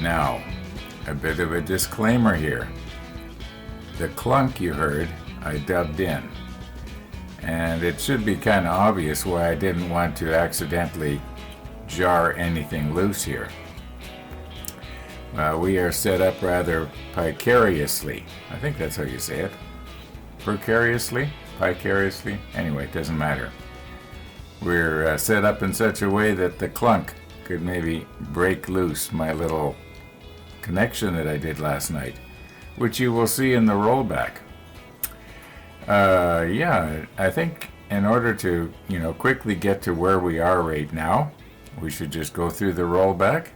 Now, a bit of a disclaimer here. The clunk you heard, I dubbed in. And it should be kind of obvious why I didn't want to accidentally jar anything loose here. We are set up rather precariously. I think that's how you say it. Precariously? Vicariously? Anyway, it doesn't matter. We're set up in such a way that the clunk could maybe break loose my little connection that I did last night, which you will see in the rollback. Yeah, I think in order to, quickly get to where we are right now, we should just go through the rollback,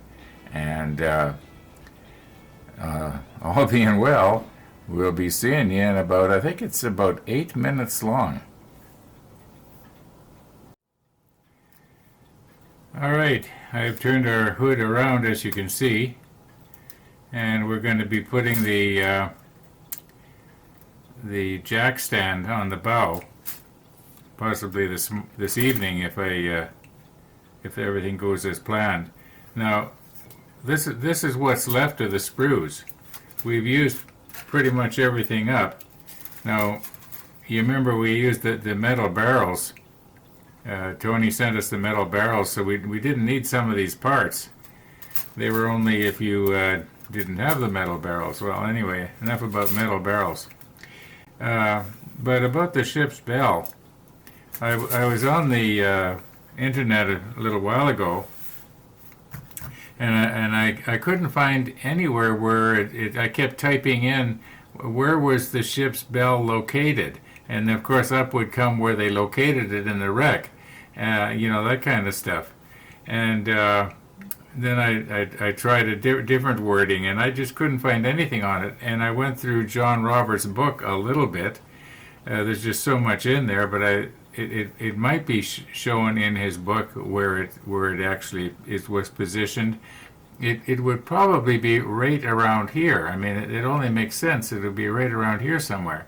and all being well, we'll be seeing you in about, I think it's about 8 minutes long. All right, I've turned our hood around, as you can see, and we're going to be putting the jack stand on the bow, possibly this evening if everything goes as planned. Now, this is what's left of the sprues. We've used pretty much everything up. Now, you remember we used the metal barrels. Tony sent us the metal barrels, so we didn't need some of these parts. They were only if you didn't have the metal barrels. Well, anyway, enough about metal barrels. But about the ship's bell, I was on the internet a little while ago, and I couldn't find anywhere where I kept typing in where was the ship's bell located, and of course up would come where they located it in the wreck, that kind of stuff. And then I tried a different wording, and I just couldn't find anything on it. And I went through John Roberts' book a little bit. There's just so much in there, but it might be shown in his book where it actually was positioned. It would probably be right around here. I mean, it only makes sense. It would be right around here somewhere.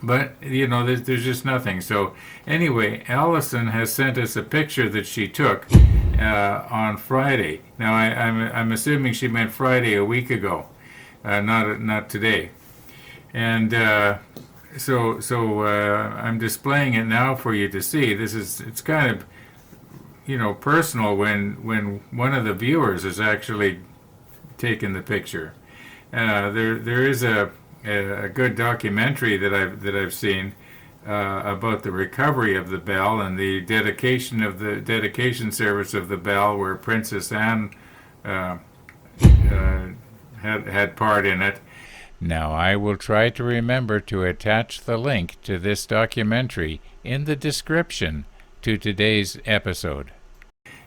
But, there's just nothing. So, anyway, Allison has sent us a picture that she took on Friday. Now, I'm assuming she meant Friday a week ago, not today. And so I'm displaying it now for you to see. It's kind of, personal when one of the viewers is actually taking the picture. There is a good documentary that I've seen about the recovery of the bell and the dedication service of the bell, where Princess Anne had part in it. Now I will try to remember to attach the link to this documentary in the description to today's episode.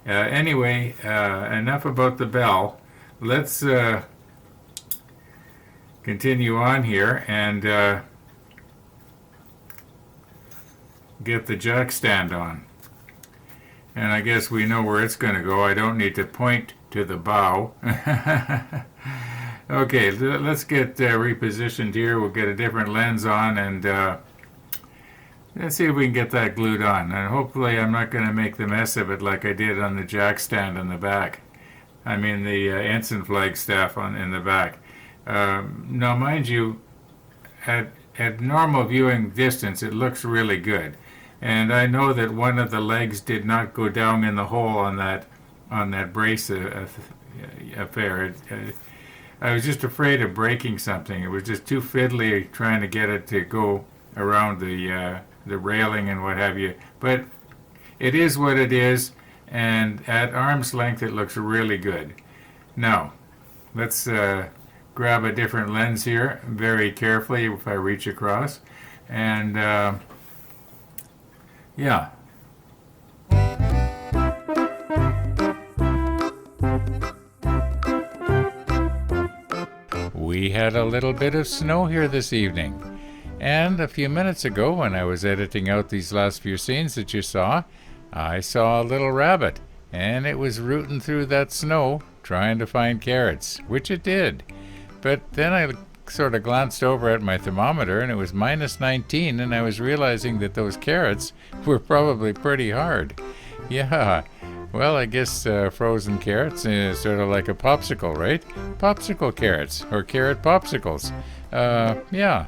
Anyway, enough about the bell. Let's continue on here and get the jack stand on. And I guess we know where it's going to go. I don't need to point to the bow. Okay, let's get repositioned here. We'll get a different lens on, and let's see if we can get that glued on. And hopefully I'm not going to make the mess of it like I did on the jack stand in the back. I mean the ensign flag staff in the back. Now, mind you, at normal viewing distance, it looks really good. And I know that one of the legs did not go down in the hole on that brace affair. I was just afraid of breaking something. It was just too fiddly trying to get it to go around the railing and what have you. But it is what it is, and at arm's length it looks really good. Now, let's grab a different lens here very carefully if I reach across. And yeah. We had a little bit of snow here this evening, and a few minutes ago when I was editing out these last few scenes that you saw, I saw a little rabbit, and it was rooting through that snow trying to find carrots, which it did. But then I sort of glanced over at my thermometer, and it was -19, and I was realizing that those carrots were probably pretty hard. Yeah, Well, I guess frozen carrots is sort of like a popsicle, right? Popsicle carrots or carrot popsicles. Yeah.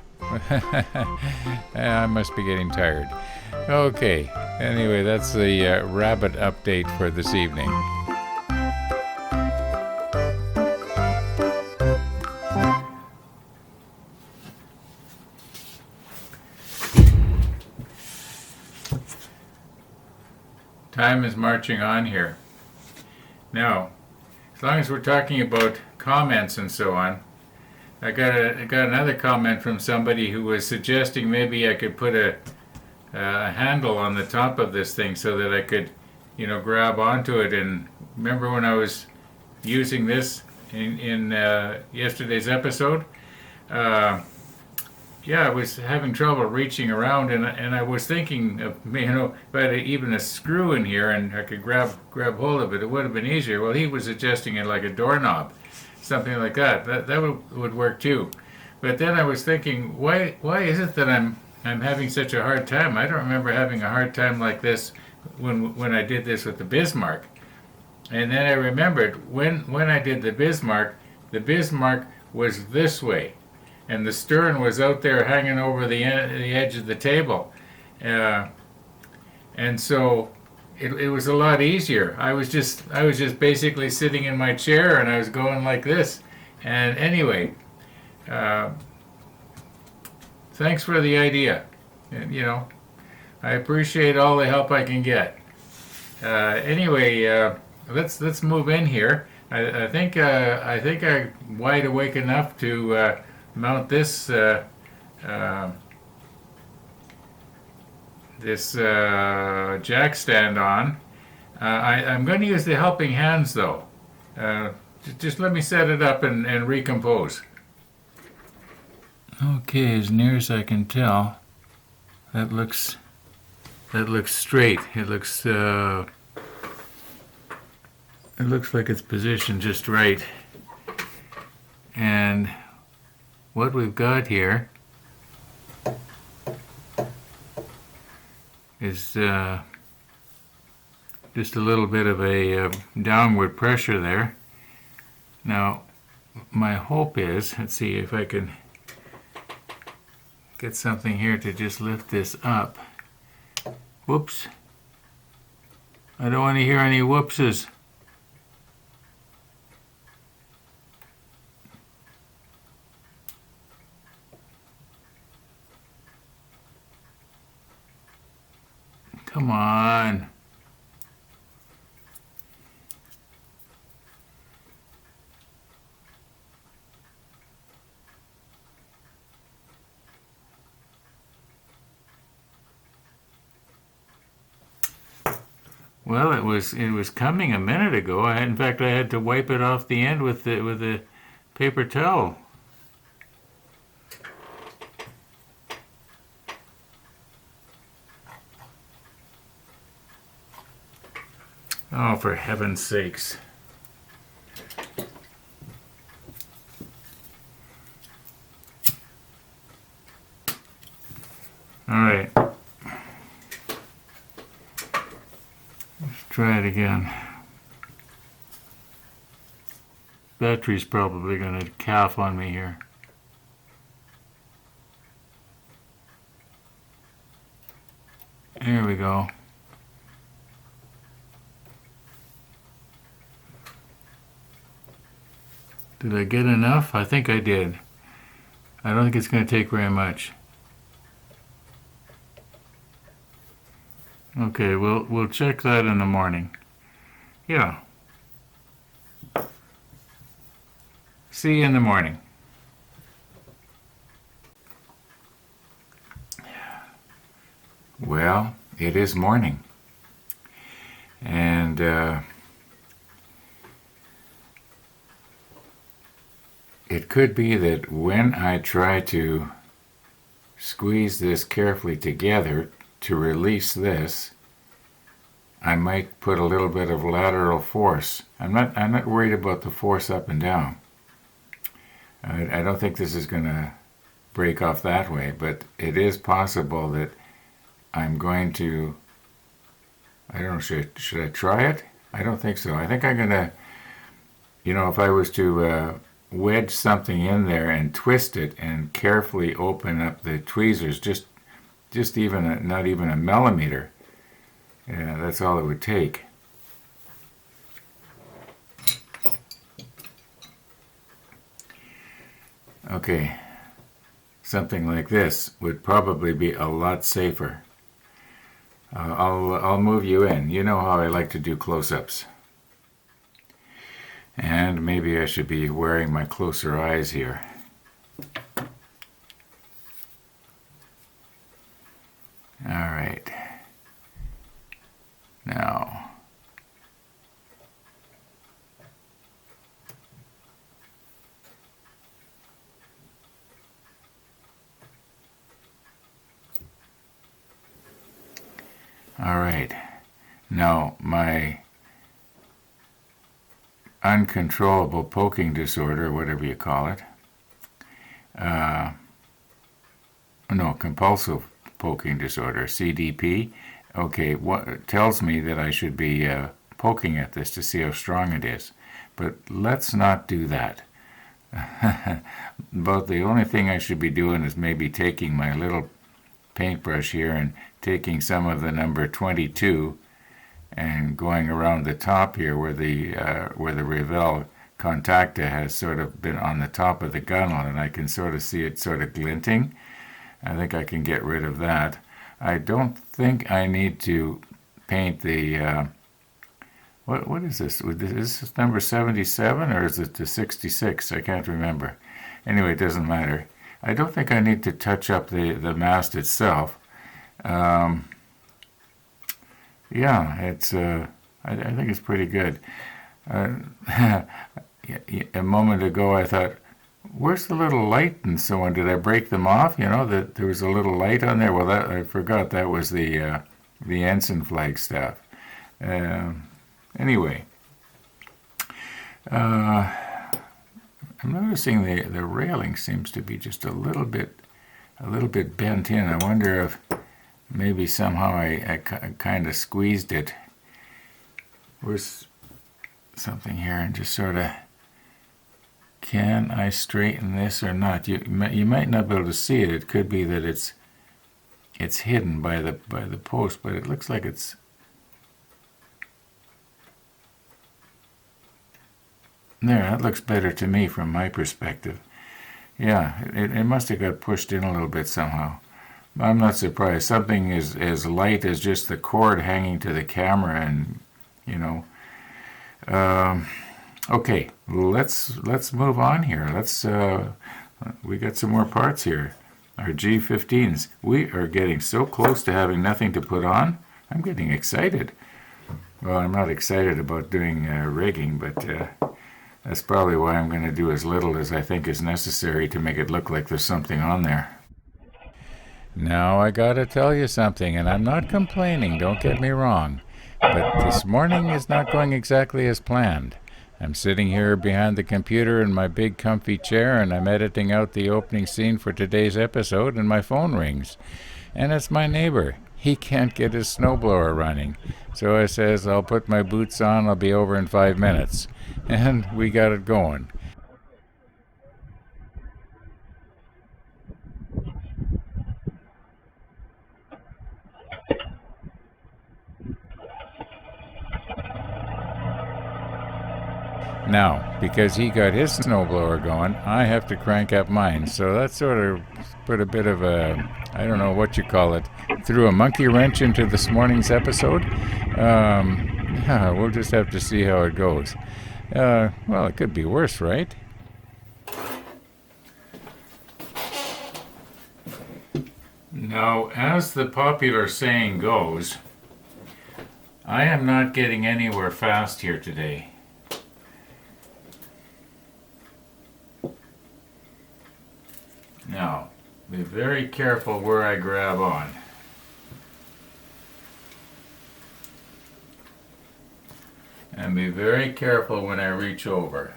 I must be getting tired. Okay. Anyway, that's the rabbit update for this evening. Time is marching on here. Now, as long as we're talking about comments and so on, I got another comment from somebody who was suggesting maybe I could put a handle on the top of this thing so that I could, grab onto it. And remember when I was using this in yesterday's episode? Yeah, I was having trouble reaching around, and I was thinking of, if I had even a screw in here and I could grab hold of it, it would have been easier. Well, he was suggesting it like a doorknob, something like that. That would work too. But then I was thinking, why is it that I'm having such a hard time? I don't remember having a hard time like this when I did this with the Bismarck. And then I remembered when I did the Bismarck was this way. And the stern was out there hanging over the edge of the table. And so it was a lot easier. I was just basically sitting in my chair and I was going like this. And anyway, thanks for the idea. And, I appreciate all the help I can get. Anyway, let's move in here. I think I'm wide awake enough to mount this jack stand on. I'm going to use the helping hands though. Just let me set it up and recompose. Okay, as near as I can tell, that looks straight. It looks like it's positioned just right. And what we've got here is just a little bit of a downward pressure there. Now, my hope is, let's see if I can get something here to just lift this up. Whoops. I don't want to hear any whoopses. Come on. Well, it was coming a minute ago. In fact, I had to wipe it off the end with the paper towel. Oh, for heaven's sakes. All right. Let's try it again. Battery's probably going to calf on me here. There we go. Did I get enough? I think I did. I don't think it's going to take very much. Okay, we'll check that in the morning. Yeah. See you in the morning. Well, it is morning. And it could be that when I try to squeeze this carefully together to release this, I might put a little bit of lateral force. I'm not worried about the force up and down. I don't think this is going to break off that way, but it is possible that I'm going to, I don't know, should I try it? I don't think so. I think I'm gonna, if I was to wedge something in there and twist it and carefully open up the tweezers, just even not even a millimeter. Yeah, that's all it would take. Okay, something like this would probably be a lot safer. I'll move you in. You know how I like to do close-ups. And maybe I should be wearing my closer eyes here. All right. Now, all right. Now, my uncontrollable poking disorder, whatever you call it, no, compulsive poking disorder, CDP. Okay, what tells me that I should be poking at this to see how strong it is. But let's not do that. But the only thing I should be doing is maybe taking my little paintbrush here and taking some of the number 22 and going around the top here where the Revell Contacta has sort of been on the top of the gunnel, and I can sort of see it sort of glinting. I think I can get rid of that. I don't think I need to paint the what is this? Is this number 77 or is it the 66? I can't remember. Anyway, it doesn't matter. I don't think I need to touch up the mast itself. Yeah, it's I think it's pretty good. A moment ago I thought, where's the little light and so on? Did I break them off? That there was a little light on there. Well, I forgot that was the ensign flag staff. Anyway, I'm noticing the railing seems to be just a little bit bent in. I wonder if maybe somehow I kind of squeezed it. Where's something here and just sort of. Can I straighten this or not? You might not be able to see it. It could be that it's hidden by the post, but it looks like it's. There, that looks better to me from my perspective. Yeah, it must have got pushed in a little bit somehow. I'm not surprised. Something as light as just the cord hanging to the camera, and okay, let's move on here. We got some more parts here. Our G15s. We are getting so close to having nothing to put on. I'm getting excited. Well, I'm not excited about doing rigging, but that's probably why I'm going to do as little as I think is necessary to make it look like there's something on there. Now I gotta tell you something, and I'm not complaining, don't get me wrong, but this morning is not going exactly as planned. I'm sitting here behind the computer in my big comfy chair, and I'm editing out the opening scene for today's episode, and my phone rings. And it's my neighbor. He can't get his snowblower running. So I says, I'll put my boots on, I'll be over in 5 minutes. And we got it going. Now, because he got his snowblower going, I have to crank up mine. So that sort of put a bit of a, I don't know what you call it, threw a monkey wrench into this morning's episode. We'll just have to see how it goes. Well, it could be worse, right? Now, as the popular saying goes, I am not getting anywhere fast here today. Now, be very careful where I grab on. And be very careful when I reach over.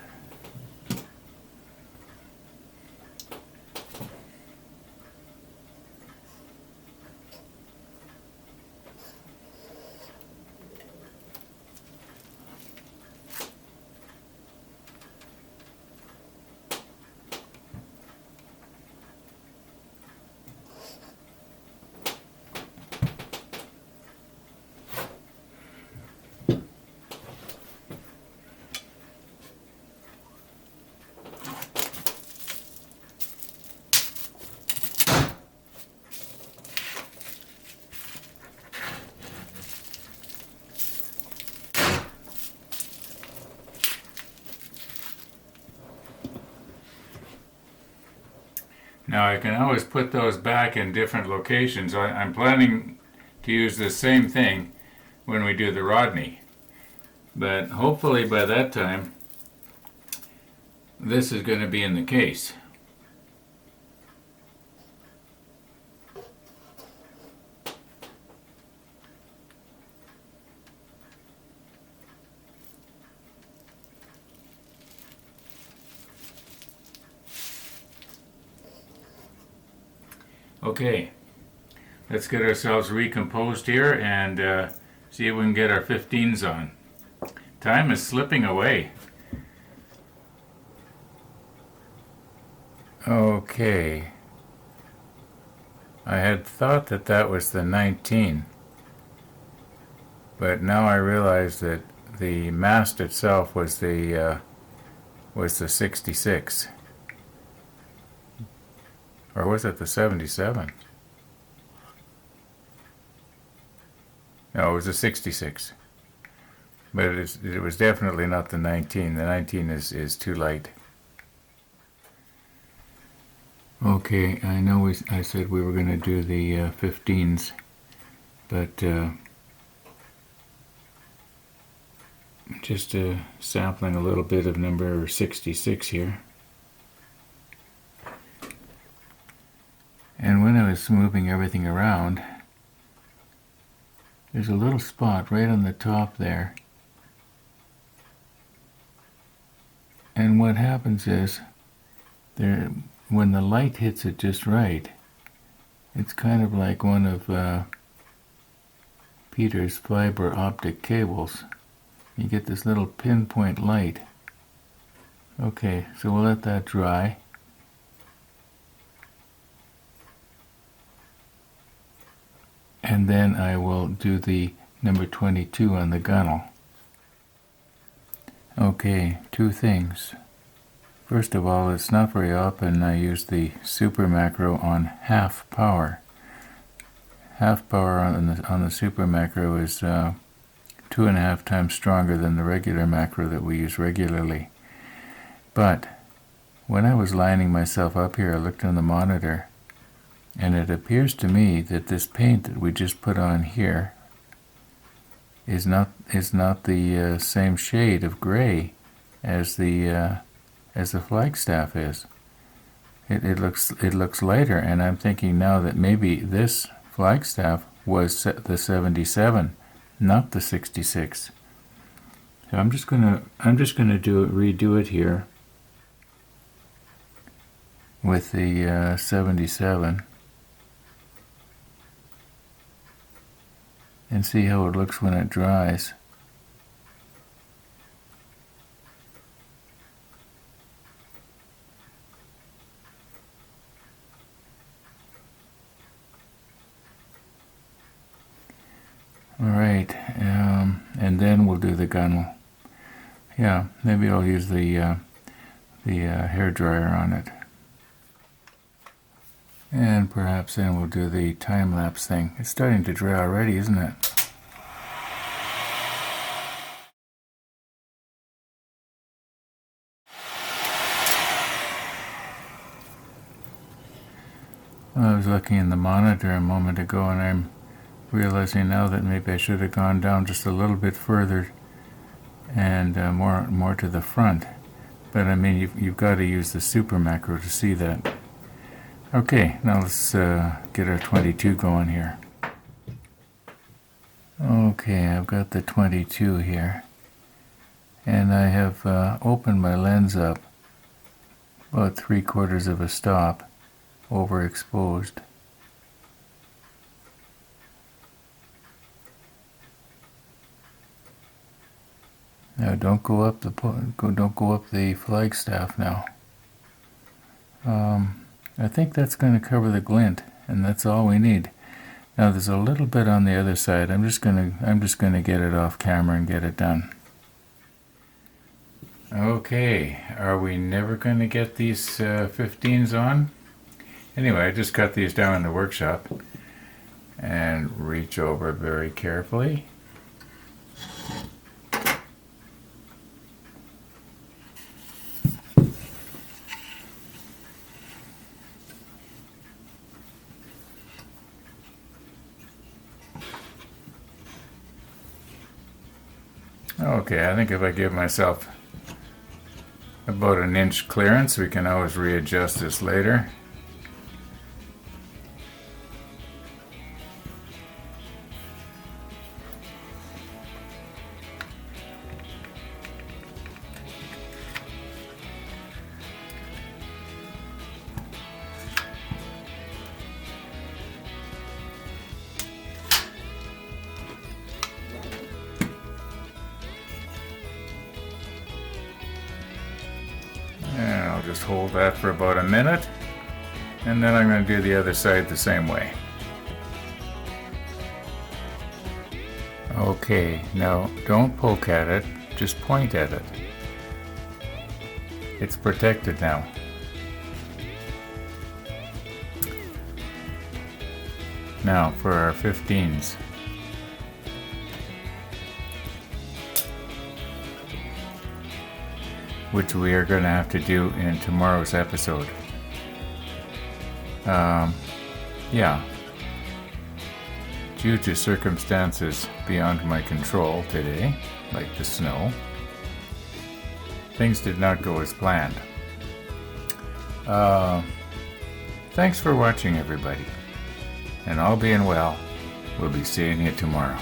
Now I can always put those back in different locations. I'm planning to use the same thing when we do the Rodney. But hopefully by that time, this is going to be in the case. Okay, let's get ourselves recomposed here and see if we can get our 15s on. Time is slipping away. Okay. I had thought that that was the 19, but now I realize that the mast itself was the 66. Or was it the 77? No, it was the 66. But it was definitely not the 19. The 19 is too light. Okay, I know I said we were going to do the 15s, but just sampling a little bit of number 66 here. And when I was moving everything around, there's a little spot right on the top there. And what happens is, when the light hits it just right, it's kind of like one of Peter's fiber optic cables. You get this little pinpoint light. Okay, so we'll let that dry. And then I will do the number 22 on the gunnel. Okay, two things. First of all, it's not very often I use the super macro on half power. Half power on the super macro is 2.5 times stronger than the regular macro that we use regularly. But when I was lining myself up here, I looked on the monitor, and it appears to me that this paint that we just put on here is not the same shade of gray as the flagstaff is. It looks lighter, and I'm thinking now that maybe this flagstaff was the 77, not the 66. So I'm just gonna redo it here with the 77. And see how it looks when it dries. All right, and then we'll do the gunnel. Yeah, maybe I'll use the hair dryer on it. And perhaps then we'll do the time-lapse thing. It's starting to dry already, isn't it? Well, I was looking in the monitor a moment ago, and I'm realizing now that maybe I should have gone down just a little bit further and more to the front. But I mean, you've got to use the super macro to see that. Okay, now let's get our 22 going here. Okay, I've got the 22 here, and I have opened my lens up about 3/4 of a stop, overexposed. Now don't go up the flagstaff now. I think that's going to cover the glint, and that's all we need. Now there's a little bit on the other side. I'm just going to get it off camera and get it done. Okay, are we never going to get these 15s on? Anyway, I just cut these down in the workshop and reach over very carefully. Okay, I think if I give myself about an inch clearance, we can always readjust this later. And I'll just hold that for about a minute, and then I'm going to do the other side the same way. Okay, now don't poke at it, just point at it. It's protected now. Now for our 15s. Which we are going to have to do in tomorrow's episode. Yeah. Due to circumstances beyond my control today, like the snow, things did not go as planned. Thanks for watching, everybody. And all being well, we'll be seeing you tomorrow.